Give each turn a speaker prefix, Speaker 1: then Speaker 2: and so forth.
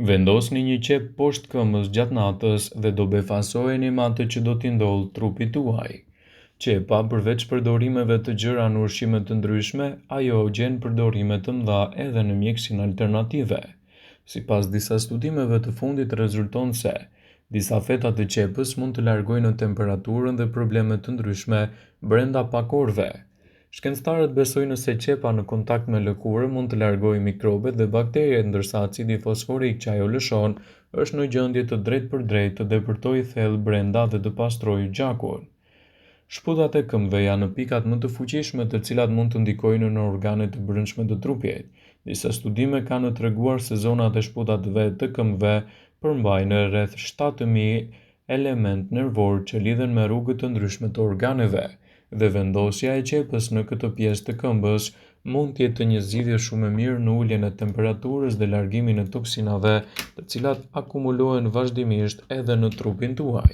Speaker 1: Vendosni një qep poshtë këmbës gjatë natës dhe do befasojeni me atë që do t'i ndodhë trupit tuaj. Qepa, përveç përdorimeve të gjëra në ushqime të ndryshme, ajo gjen përdorime të mëdha edhe në mjekësinë alternative. Sipas disa studimeve të fundit rezulton se disa feta të qepës mund të largojnë temperaturën dhe probleme të ndryshme brenda pak orëve. Shkencëtarët besojnë se qepa në kontakt me lëkurë mund të largojë mikrobet dhe bakteret, ndërsa acidi fosforik që ajo lëshon është në gjendje të drejtpërdrejtë të depërtojë thellë brenda dhe të pastrojë gjakun. Shputat e këmbëve janë pikat më të fuqishme të cilat mund të ndikojnë në organet e brendshme të trupit. Disa studime kanë treguar se zonat e shputave të këmbëve përmbajnë rreth 7.000 element nervor që lidhen me rrugët të ndryshme të organeve, dhe vendosja e qepës në këtë pjesë të këmbës mund të jetë një zgjidhje shumë e mirë në uljen e temperaturës dhe largimin e toksinave, të cilat akumulohen vazhdimisht edhe në trupin tuaj.